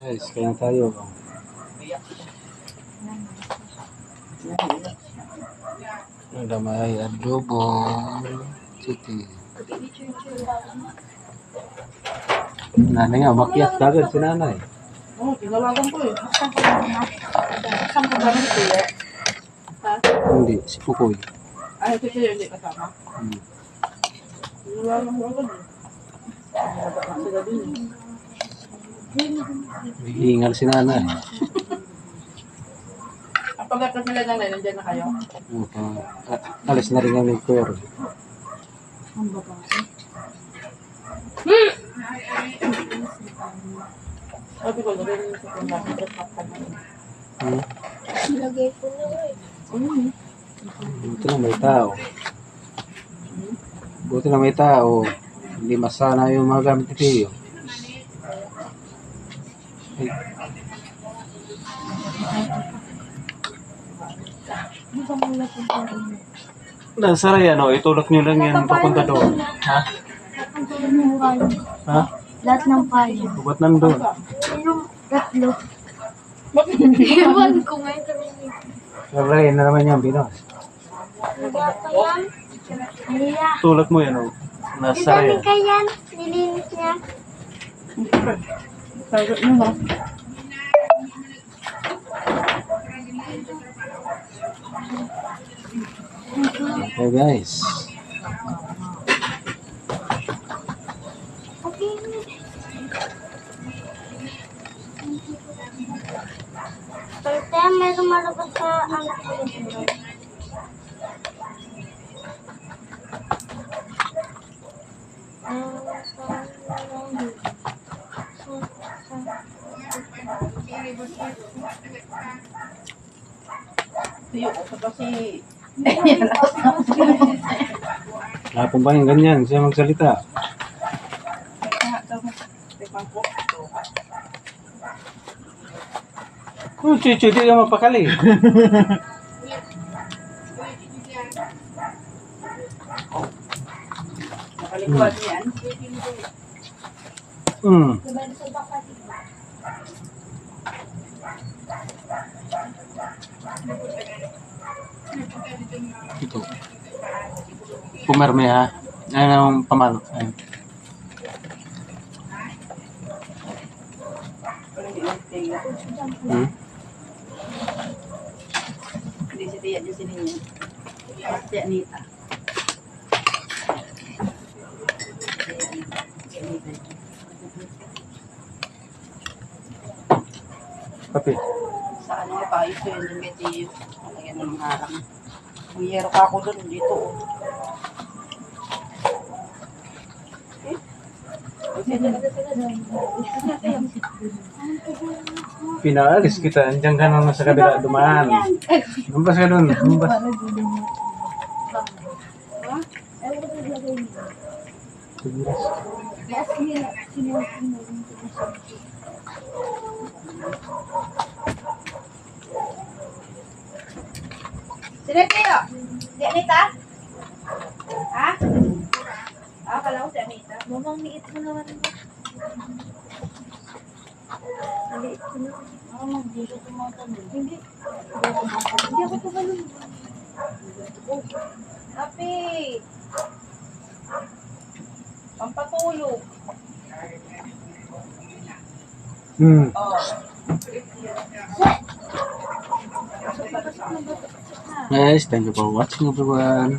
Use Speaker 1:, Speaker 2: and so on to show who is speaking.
Speaker 1: Guys, kaya tayo. Ada may adobo. Sige. Nanay nga, makiat kagad si nanay.
Speaker 2: Oo, tinalagan ko eh. Saan ka ba nito eh? Ha?
Speaker 1: Hindi, si Pukoy.
Speaker 2: Ay, ito siya hindi kasama. Tinalagan ko agad eh. Sila din eh.
Speaker 1: Hingal si nanay.
Speaker 2: Ang pagkakas nila nanay, nandiyan na kayo?
Speaker 1: Alis na rin ang nagkwero.
Speaker 2: Ang babae. Sabi ko, lagay mo sa kong bakit at
Speaker 3: Lagay ko na eh.
Speaker 1: Buti na may tao. Buti na may tao. Hindi masana yung mga gamit ni Pio. Ay. Nasara yan o, itulak nyo lang yan papunta doon. Ha? Ha?
Speaker 3: Lahat ng payo.
Speaker 1: Ba't nandun?
Speaker 3: Yung tatlo. Iwan ko ngayon kami nito.
Speaker 1: Sabray na naman yan, Binos.
Speaker 3: Kaya pa yan. Alila.
Speaker 1: Tulak mo yan o. Nasara
Speaker 3: Dami
Speaker 1: yan.
Speaker 3: ka yan. Nilinis niya.
Speaker 2: Sabi mo ba?
Speaker 1: Okay guys.
Speaker 3: Okay. Pagka meron malabas sa ang
Speaker 2: Tiyo ko kasi...
Speaker 1: Lapong ba yung ganyan? Siya magsalita. Oh, Chuchu, di ka mapakali.
Speaker 2: Nakalikuan yan.
Speaker 1: Ito. Pumerme ha. Ayan ang pamalo. Ayan.
Speaker 2: Hindi si Tia, di sini niya. Si Anita.
Speaker 1: Kape.
Speaker 2: Saan nga tayo ito yun yung may Tiyo. Ayan ang harang. May yero ka ako doon dito.
Speaker 1: Pinaalis kita. Andiyan ka naman sa kabila dumaan. Lumbas ka doon. Lumbas.
Speaker 2: Sino Tiyo? Si Anita? Ha? Ah, kala ko si Anita.
Speaker 3: Mamang liit mo naman mo. Maliit ko na. Hindi ko tumatanong. Hindi. Hindi ako tumalong.
Speaker 2: Happy! Pampatulog. Oh.
Speaker 1: Guys, thank you for watching everyone.